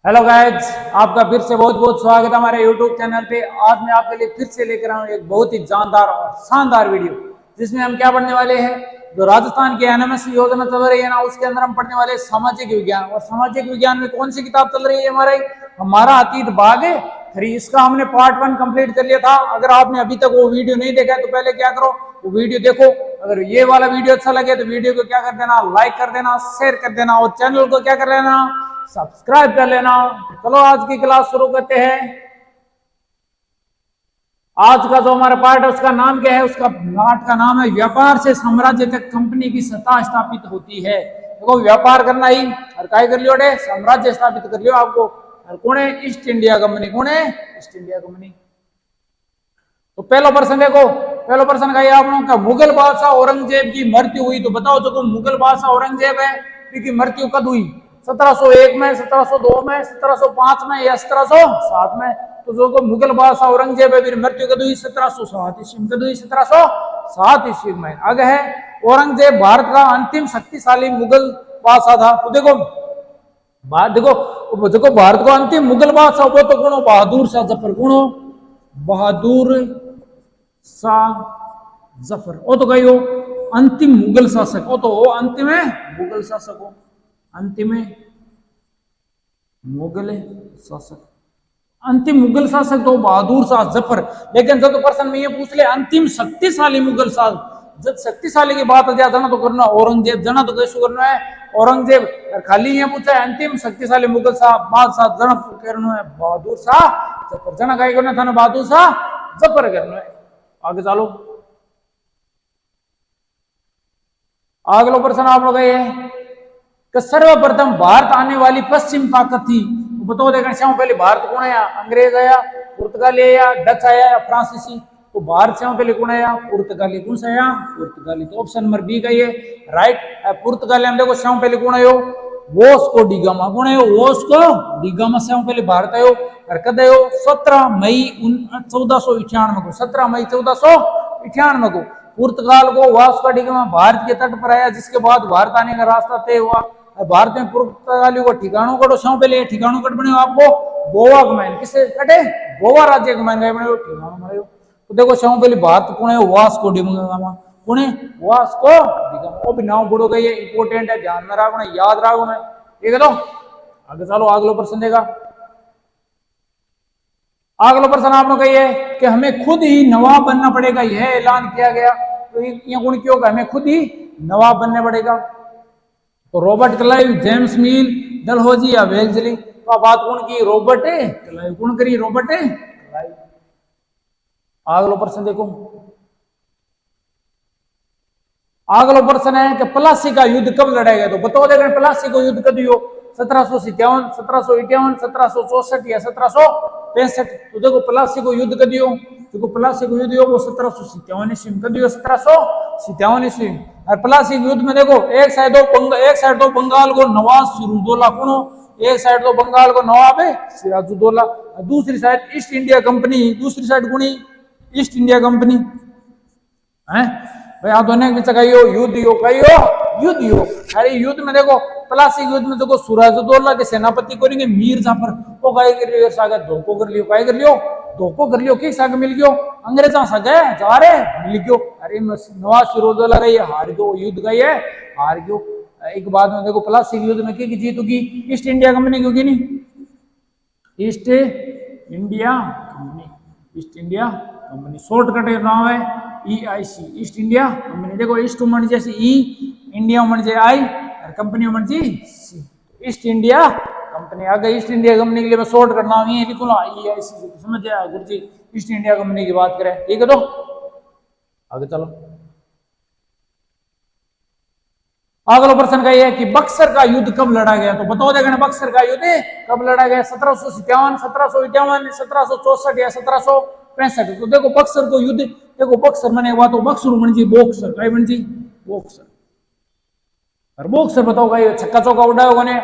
Hello guys, आपका फिर से बहुत बहुत स्वागत है हमारे यूट्यूब चैनल पे। आज मैं आपके लिए फिर से लेकर आया हूँ एक बहुत ही जानदार और शानदार वीडियो, जिसमें हम क्या पढ़ने वाले हैं। जो राजस्थान की एनएमएस योजना चल रही है ना, उसके अंदर हम पढ़ने वाले सामाजिक विज्ञान। और सामाजिक विज्ञान में कौन सी किताब चल रही है हमारा अतीत भाग है 3। इसका हमने पार्ट 1 कंप्लीट कर लिया था। अगर आपने अभी तक वो वीडियो नहीं देखा है तो पहले क्या करो, वो वीडियो देखो। अगर ये वाला वीडियो अच्छा लगे तो वीडियो को क्या कर देना, लाइक कर देना, शेयर कर देना, और चैनल को क्या कर लेना, सब्सक्राइब कर लेना। चलो आज की क्लास शुरू करते हैं। आज का जो हमारा पार्ट है उसका नाम क्या है, उसका पार्ट का नाम है व्यापार से साम्राज्य तक कंपनी की सत्ता स्थापित होती है। देखो, व्यापार करना ही और काय कर लियो, साम्राज्य स्थापित कर लियो आपको। और कौन है? East India company. कौन है? East India company. तो पहला प्रश्न देखो, पहला प्रश्न का ये आप लोगों का, मुगल बादशाह औरंगजेब की मृत्यु हुई। तो बताओ, जो मुगल बादशाह औरंगजेब है इसकी मृत्यु कब हुई? 1701 में, 1702 में, 1705 में या 1707 में? तो जो मुगल बादशाह औरंगजेब है फिर मृत्यु कब हुई? 1707 ईस्वी में। कब हुई? 1707 ईस्वी में। आगे है, औरंगजेब भारत का अंतिम शक्तिशाली मुगल बादशाह था। तो देखो देखो भारत को अंतिम मुगल बादशाह वो तो कौन? बहादुर शाह जफर। कौन? बहादुर शाह जफर। वो तो कही हो अंतिम मुगल शासक। वो तो अंतिम है मुगल शासक हो, अंतिम है मुगल शासक। अंतिम मुगल शासक तो बहादुर शाह जफर। लेकिन जब तो प्रश्न में ये पूछ ले अंतिम शक्तिशाली मुगल शासक, जब शक्तिशाली की बात हो जाए जना तो करना औरंगजेब, जना तो कैसे करना है औरंगजेब। खाली ये पूछा है अंतिम शक्तिशाली मुगल शाह बादशाह, जना करना है बहादुर शाह जफर। जना कहीं करना था ना बहादुर शाह जफर करना है। आगे चलो, अगला प्रश्न आप लोग ये कि सर्वप्रथम भारत आने वाली पश्चिम ताकत थी। तो बताओ देखना, पहले भारत कौन आया? अंग्रेज आया, पुर्तगाली आया, डच आया या फ्रांसीसी? तो भारत से पहले कौन आया? पुर्तगाली। कौन सा आया? पुर्तगाली। तो ऑप्शन नंबर बी का ये राइट। पुर्तगाली हम देखो से पहले कौन आयो? Vasco da Gama. कौन आयो? वोस्को डिगामा से पहले भारत आयो। और कद आयो? 17 मई 1498 को। 17 मई 1498 को पुर्तगाल को वास्को डिगामा भारत के तट पर आया, जिसके बाद भारत आने का रास्ता तय हुआ। भारत में पुर्तगालियों को ठिकानों कटो से पहले ठिकानों कट बने आपको गोवा कमाइन। किसे कटे? गोवा राज्य कमाइन गए बने ठिकानों बने। तो देखो से पहले भारत कौन है? Vasco da Gama. कौन है? Vasco da Gama. वो भी नाम बुढ़ो गई है, इंपोर्टेंट है, ध्यान में रखना, याद रखना। ठीक है। तो आगे चलो, अगला प्रश्न देगा। अगला प्रश्न आप लोग कहिए कि हमें खुद ही नवाब बनना पड़ेगा, यह ऐलान किया गया। तो ये गुण क्यों? हमें खुद ही नवाब बनना पड़ेगा। तो रॉबर्ट क्लाइव, जेम्स मिल, डलहौजी या वेल्जली? तो बात कौन की? Robert Clive. कौन करी? Robert Clive. अगला प्रश्न देखो, अगला प्रश्न है कि प्लासी का युद्ध कब लड़ा गया? तो बताओ देखो प्लासी को युद्ध कब हो? 1757, 1751, 1764 या 1765? तो देखो प्लासी को युद्ध कब हो? देखो प्लासी को युद्ध हो वो 1757 ईस्वी में। कब हो? 1757 ईस्वी में। और प्लासी युद्ध में देखो एक साइड तो बंगाल को नवाब सिराजुद्दौला। कौन? एक साइड तो बंगाल को नवाब है सिराजुद्दौला, दूसरी साइड ईस्ट इंडिया कंपनी। दूसरी साइड कौन? ईस्ट इंडिया कंपनी है भाई। आप दोनों के बीच युद्ध हो। अरे युद्ध में देखो प्लासी युद्ध में देखो सिराजुद्दौला के सेनापति करेंगे मीर जाफर। वो काय कर लियो सागा धोखो कर लियो। काय कर लियो? धोखो कर लियो। कि साग मिल गयो अंग्रेजा सागे जा रहे मिल गयो। अरे नवाब सिराजुद्दौला का ये हार गयो युद्ध का, ये हार गयो। एक बाद में देखो प्लासी युद्ध में की जीत होगी? ईस्ट इंडिया कंपनी की होगी नहीं? East India company. East India company shortcut नाम है EIC, ईस्ट इंडिया कंपनी। देखो ईस्ट उमन जैसे E, इंडिया उमन जे I और कंपनी उमन जी C। East India company. आगे ईस्ट इंडिया कंपनी के लिए मैं शॉर्टकट नाम ये लिखूंगा EIC। समझ जाए गुरु जी, ईस्ट इंडिया कंपनी की बात करें। ठीक है। तो आगे चलो, अगला प्रश्न का यह है कि बक्सर का युद्ध कब लड़ा गया? तो बताओ देखना बक्सर का युद्ध कब लड़ा गया? 1757, 1751, 1764 या 1765? तो देखो बक्सर को युद्ध, देखो बक्सर मैंने बात हो बक्सर बन जी बॉक्सर। काय बन जी? बॉक्सर। और बॉक्सर बताओ ये छक्का चौका उड़ाया होगा ने?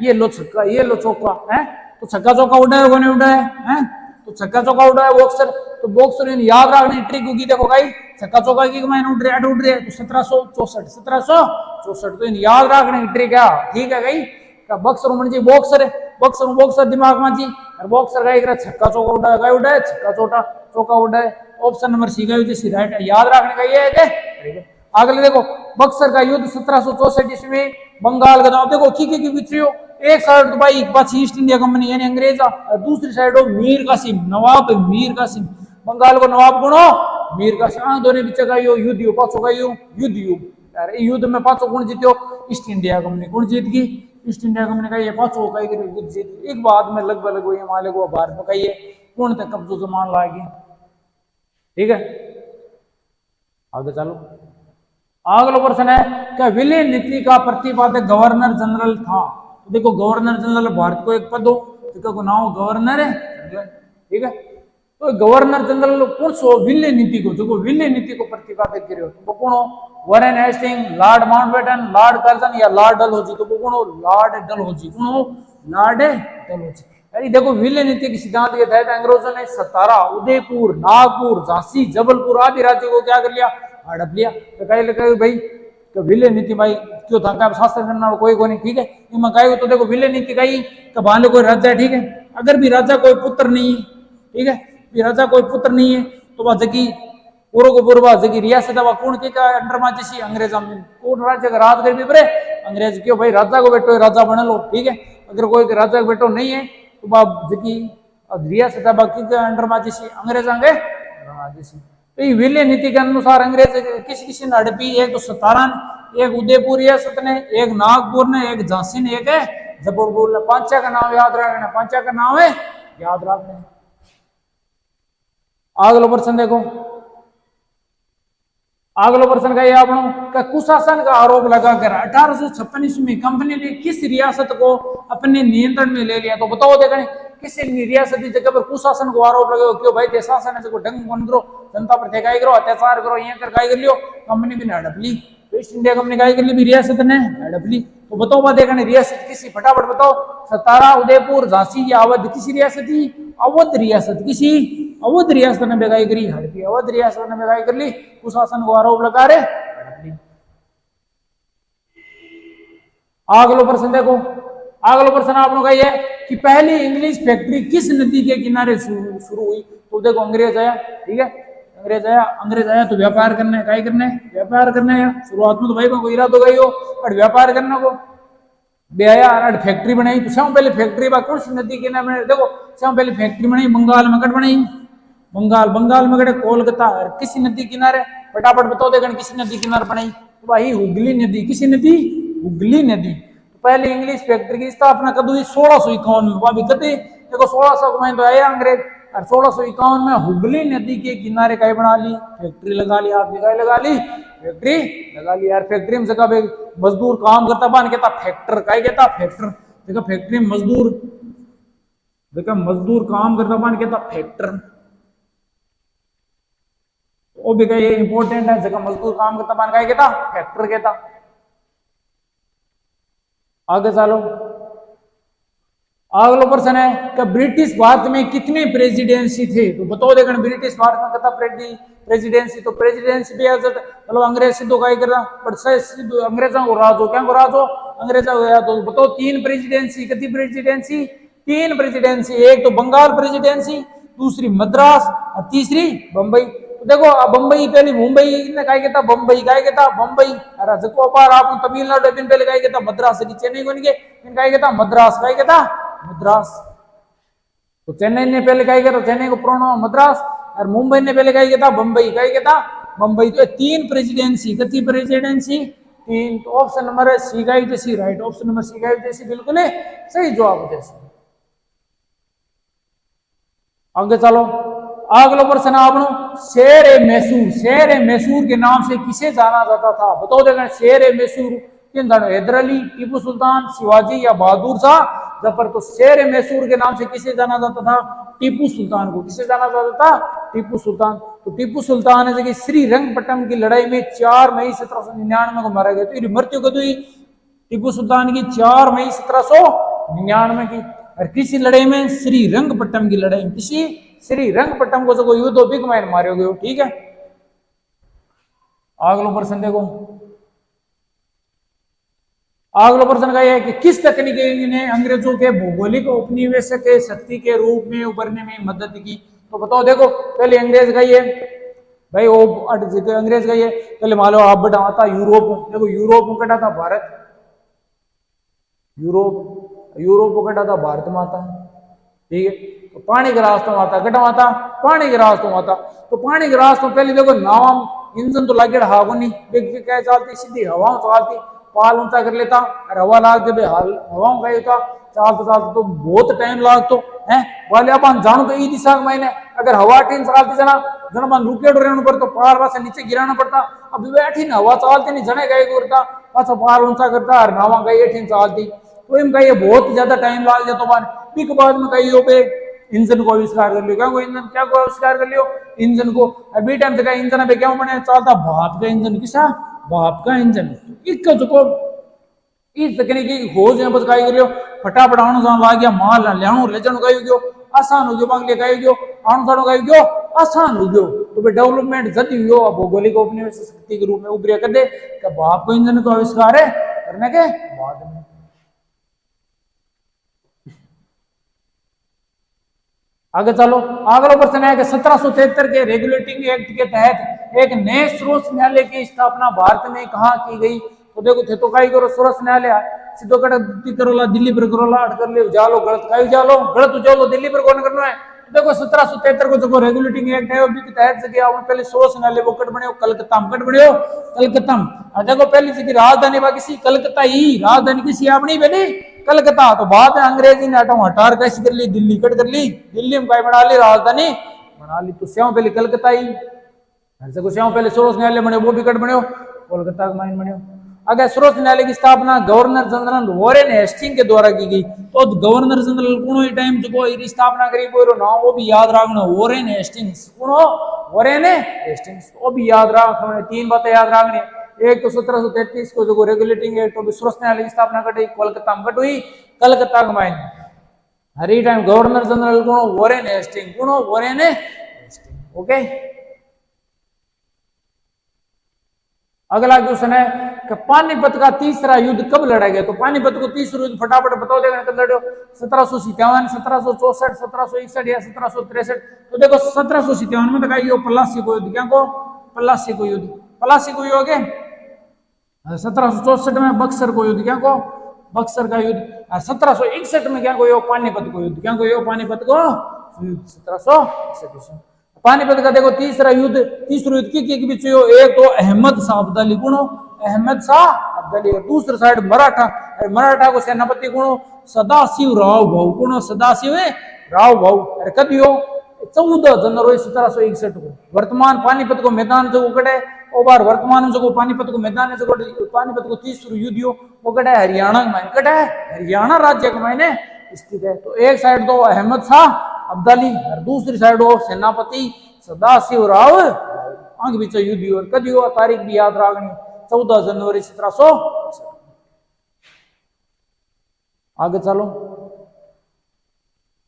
ये लो छक्का, ये लो चौका है। तो छक्का चौका उड़ाया होगा ने? उड़ाया है। तो छक्का चौका उड़ाया बॉक्सर। तो बॉक्सर याद रखने ट्रिक होगी। देखो भाई छक्का चौका की मैंने उड़ रहे तो 1764, 1764 तो याद रखने की ट्रिक है। ठीक है भाई, बक्सर उमन जी बॉक्सर बॉक्सर बॉक्सर दिमाग में जी और बॉक्सर का एक छक्का चौका उड़ा गया उड़ा छक्का चौका चौका उड़ा है। ऑप्शन नंबर सी का युद्ध राइट है, याद रखने का ये है। अगले देखो बक्सर का युद्ध 1764 ईस्वी में बंगाल का नाम देखो की विक्ट्री हो। एक साइड तो भाई पाछी ईस्ट इंडिया कंपनी यानी अंग्रेज और दूसरी साइड हो मीर कासिम नवाब मीर कासिम बंगाल को नवाब कौन हो मीर कासिम दोनों बीच का यो युद्ध हो पांचों का युद्ध यार युद्ध में पांचों कौन जीतो ईस्ट इंडिया कंपनी कौन जीत गई ईस्ट इंडिया कंपनी का ये पांचों का युद्ध जीत एक बाद में लगभग वो माले को भारत में कही है कौन तक कब्जों से मान लाएगी। ठीक है आगे चलो अगला प्रश्न है क्या विलय नीति का प्रतिपादक गवर्नर जनरल था। तो देखो गवर्नर जनरल भारत को एक पद हो तो नाम गवर्नर है ठीक है। तो गवर्नर जनरल कौन सो विलय नीति को जो विलय नीति को प्रतिपादक करे तो कौन हो Warren Hasting lord Mountbatten lord Curzon या लॉर्ड डलहौजी तो कौन हो लॉर्ड डलहौजी कौन हो लॉर्ड डलहौजी। यानी देखो विलय नीति के सिद्धांत के तहत अंग्रेजों ने सतारा उदयपुर नागपुर झांसी जबलपुर आदि राज्यों को क्या कर लिया हड़प लिया। तो कहे भाई तो विलय नीति भाई क्यों था क्या शास्त्र करना कोई को नहीं ठीक है इनमें कहे तो देखो विलय नीति कही कि भाले कोई राजा है ठीक है अगर भी राजा कोई पुत्र नहीं है ठीक है भी राजा कोई पुत्र नहीं है तो वह जगी पूर्व को पूर्व जगी रियासत कौन के का अंडर में जैसी अंग्रेज कौन राज्य का राज कर भी पड़े अंग्रेज क्यों भाई राजा को बेटो राजा बन लो ठीक है अगर कोई राजा का बेटो नहीं है तो बाप जगी रियासत बाकी के अंडर में जैसी अंग्रेज आगे जैसी। तो ये विलय नीति के अनुसार अंग्रेज किसी ने हड़पी एक तो सतारा एक उदयपुर रियासत ने एक नागपुर ने एक झांसी ने एक है जबलपुर ने पांचा का नाम याद रखना पांचा का नाम है याद रखना। अगला प्रश्न देखो अगला प्रश्न का ये आपको कुशासन का आरोप लगाकर 1856 ईस्वी में कंपनी ने किस रियासत को अपने नियंत्रण में ले लिया। तो बताओ देखें किसी रियासती जगह पर कुशासन को आरोप लगाओ क्यों भाई शासन है ढंग बन करो जनता पर ठेकाई करो अत्याचार करो यहाँ कर लियो कंपनी भी ने हड़प ली तो ईस्ट इंडिया कंपनी का कर ली भी रियासत ने हड़प ली। तो बताओ बात देखने रियासत किसी फटाफट बताओ सतारा उदयपुर झांसी या अवध किसी रियासती अवध रियासत किसी अवध रियासत ने बेगाई करी हड़पी अवध रियासत ने बेगाई कर ली कुशासन को आरोप लगा रहे हड़प ली। अगला प्रश्न देखो अगला प्रश्न आप लोग का ये कि पहली इंग्लिश फैक्ट्री किस नदी के किनारे शुरू हुई। तो देखो अंग्रेज आया ठीक है अंग्रेज आया तो व्यापार करना है क्या करना है व्यापार करना है शुरुआत में तो भाई को इरादा गई हो और व्यापार करने को बेआया फैक्ट्री बनाई तो सब पहले फैक्ट्री कौन सी नदी के नाम देखो सब पहले फैक्ट्री बनाई बंगाल में कट बनाई बंगाल में कटे कोलकाता किसी नदी किनारे फटाफट बताओ देखो किसी नदी किनारे बनाई तो भाई हुगली नदी किसी नदी हुगली नदी। तो पहले इंग्लिश फैक्ट्री की स्थापना कद हुई 1651 में अभी कते देखो 1600 में तो आया अंग्रेज और 1651 में हुगली नदी के किनारे कहीं बना ली फैक्ट्री लगा ली आप लगा ली फैक्ट्री लगा ली यार फैक्ट्री में जगह मजदूर काम करता बन कहता फैक्टर कहता फैक्टर देखो फैक्ट्री में मजदूर देखो मजदूर काम करता बन कहता फैक्टर वो भी कहीं इंपॉर्टेंट है जगह मजदूर काम करता बन कहता फैक्टर कहता। आगे चलो अगला प्रश्न है कि ब्रिटिश भारत में कितने प्रेसिडेंसी थे। तो बताओ देखो ब्रिटिश भारत में कितना प्रेसिडेंसी तो प्रेसिडेंसी भी मतलब अंग्रेज सिद्धो का कर रहा बट अंग्रेजों को राज हो क्या को राज हो अंग्रेजों को याद हो। बताओ तीन प्रेसिडेंसी कितनी प्रेसिडेंसी तीन प्रेसिडेंसी एक तो बंगाल प्रेसिडेंसी दूसरी मद्रास और तीसरी बंबई। तो देखो बंबई पहले मुंबई ने काय कहता बंबई काय कहता बंबई अरे जको बार आप तमिलनाडु दिन पहले काय कहता मद्रास की चेन्नई को नहीं के काय कहता मद्रास काय कहता मद्रास। तो चेन्नई ने पहले काय कहता चेन्नई को प्रोनाउन मद्रास और मुंबई ने पहले काय कहता बंबई काय कहता बंबई। तो तीन प्रेसिडेंसी कितनी प्रेसिडेंसी तीन। तो ऑप्शन नंबर है सी का जैसी राइट ऑप्शन नंबर सी का जैसी बिल्कुल है सही जवाब जैसे। आगे चलो अगला प्रश्न आपनो शेर ए मैसूर के नाम से किसे जाना जाता था। बताओ देखो शेर ए मैसूर किन जानो हैदर अली टीपू सुल्तान शिवाजी या बहादुर शाह जफर। तो शेर ए मैसूर के नाम से किसे जाना जाता था टीपू सुल्तान को किसे जाना जाता था टीपू सुल्तान। तो टीपू सुल्तान है जगह श्रीरंगपट्टम की लड़ाई में 4 मई 1799 को मारा गया। तो मृत्यु कद हुई टीपू सुल्तान की 4 मई 1799 की और किसी लड़ाई में श्रीरंगपट्टम की लड़ाई में किसी श्रीरंगपट्टम को जो युद्ध बिग मैन मारे गए ठीक है। अगला प्रश्न देखो अगला प्रश्न का यह है कि किस तकनीक ने अंग्रेजों के भौगोलिक उपनिवेश के शक्ति के रूप में उभरने में मदद की? तो बताओ, देखो पहले अंग्रेज का ये भाई वो अंग्रेज का ये पहले मान लो आप बटा आता यूरोप, देखो यूरोप में कटा था भारत, यूरोप को कटा था भारत में आता, ठीक है। तो पानी के रास्तों आता कटा आता पानी के रास्तों आता, तो पानी के रास्तों पहले देखो नाव इंजन तो लगे हागो नहीं, क्या चलती सीधी हवा चलती, पाल ऊंचा कर लेता और हवा लाग के हवा का होता, चलते चलते तो बहुत टाइम लागतो है वाले अपन जानो तो ई दिशा में मैंने अगर हवा टीन चलती जना जन मन रुके रहने पर तो पार वासे नीचे गिराना पड़ता, अब बैठी ना हवा चलती नहीं जने गए करता पाछा पार ऊंचा करता और नावा गई एठीन चलती, तो इनका ये बहुत ज्यादा टाइम लाग जाता मान पिक बाद में कई पे इंजन को आविष्कार कर लियो, क्या को इंजन क्या को आविष्कार कर लियो इंजन को, अभी टाइम से इंजन पे क्या बने चलता भाप का इंजन, किसा भाप का इंजन, इसका जो इस तकनीकी खोज है बस काई करियो फटाफट आणु जान ला गया माल लेणो ले जानो काई गयो आसान हो गयो, बांगले काई गयो आणु जानो काई गयो आसान हो गयो, तो बे डेवलपमेंट जदी हुयो भौगोलिक उपनिवेश शक्ति के रूप में उभरिया कर दे कि भाप को इंजन का आविष्कार है करने के बाद में। आगे चलो, अगला प्रश्न है कि 1773 के रेगुलेटिंग एक्ट के तहत एक नए सर्वोच्च न्यायालय की स्थापना भारत में कहां की गई? तो देखो थे तो काई करो सर्वोच्च न्यायालय सीधो कट करोला दिल्ली पर करोला अट कर ले जालो गलत काई जालो गलत जालो दिल्ली पर कौन करना है? देखो 1773 को जो रेगुलेटिंग एक्ट है उसके तहत से आपने पहले सर्वोच्च न्यायालय वो कट बने कलकत्ता में कट बने कलकत्ता में, देखो पहली जगह राजधानी बाकी कलकत्ता ही राजधानी किसी अपनी बनी कलकत्ता, तो बाद में अंग्रेजी ने हटार कैसे कर ली दिल्ली कट कर ली, दिल्ली में काय बना ली राजधानी बना ली, तो श्याम पहले कलकत्ता ही ऐसे को श्याम पहले सर्वोच्च न्यायालय बने वो भी कट बने कोलकाता का माइन बने। अगर सर्वोच्च न्यायालय की स्थापना गवर्नर जनरल वॉरेन हेस्टिंग के द्वारा की गई, तो गवर्नर जनरल कौन टाइम जो स्थापना करी कोई नाम वो भी याद रखना वॉरेन हेस्टिंग्स, कौन वॉरेन हेस्टिंग्स, वो भी याद रखना, तीन बातें याद रखनी, एक तो 1733 को जो रेगुलेटिंग एक्ट सर्वोच्च न्यायालय की स्थापना कटी कोलकाता में हुई कलकत्ता का माइन हर टाइम गवर्नर जनरल कौन वॉरेन हेस्टिंग, कौन वॉरेन हेस्टिंग। ओके, अगला क्वेश्चन है कि पानीपत का तीसरा युद्ध कब लड़ा गया? तो पानीपत को तीसरा युद्ध फटाफट बताओ देगा कब लड़ो 1757 1764 1761 या 1763? तो देखो 1757 में तो पलासी को युद्ध, क्या को पलासी को युद्ध, पलासी को युद्ध 1764 में बक्सर को युद्ध, क्या को बक्सर का युद्ध, 1761 में क्या को पानीपत को युद्ध, क्या को पानीपत को युद्ध 1761। पानीपत का देखो तीसरा युद्ध के बीच एक तो अहमद शाह अब्दाली गुणो अहमद शाह अब्दाली, दूसरे साइड मराठा को सेनापति गुणो सदाशिव राव भाऊ गुणो सदाशिव राव भाऊ, कद यो 14 जनवरी 1761 को वर्तमान पानीपत को मैदान जो कटे ओ बार वर्तमान जो पानीपत को मैदान जो पानीपत को तीसरा युद्ध वो कटे हरियाणा में कटे हरियाणा राज्य के मायने स्थित है, तो एक साइड तो अहमद शाह अब्दाली और दूसरी साइड हो सेनापति सदाशिव राव आगे बीच युद्ध और कद हुआ तारीख भी याद रखनी 14 जनवरी 1700। आगे चलो,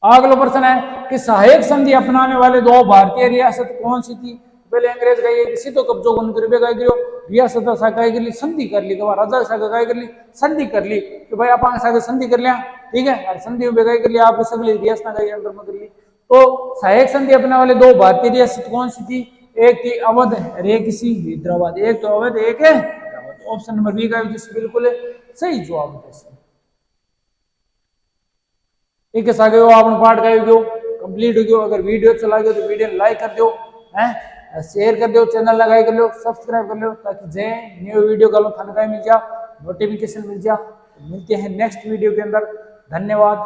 अगला प्रश्न है कि सहायक संधि अपनाने वाले दो भारतीय रियासत कौन सी थी? पहले अंग्रेज का सीधो कब्जो रियासत संधि कर ली, राजा कर ली संधि कर ली कि भाई आप संधि कर लिया, ठीक है, और संधि में कर लिया आप सगली रियासत अंदर में कर ली। तो सहायक संधि अपने वाले दो भारतीय रियासत कौन सी थी? एक थी अवध और एक सी हैदराबाद, एक तो अवध एक है ऑप्शन नंबर बी का बिल्कुल सही जवाब है। ठीक है सागे आपने पाठ का कंप्लीट हो गयो, अगर वीडियो चला गयो तो वीडियो लाइक कर दो, हैं शेयर कर दो, चैनल लगाए कर लो, सब्सक्राइब कर लो ताकि जे न्यू वीडियो का थाने मिल जा नोटिफिकेशन मिल जा। मिलते हैं नेक्स्ट वीडियो के अंदर, धन्यवाद।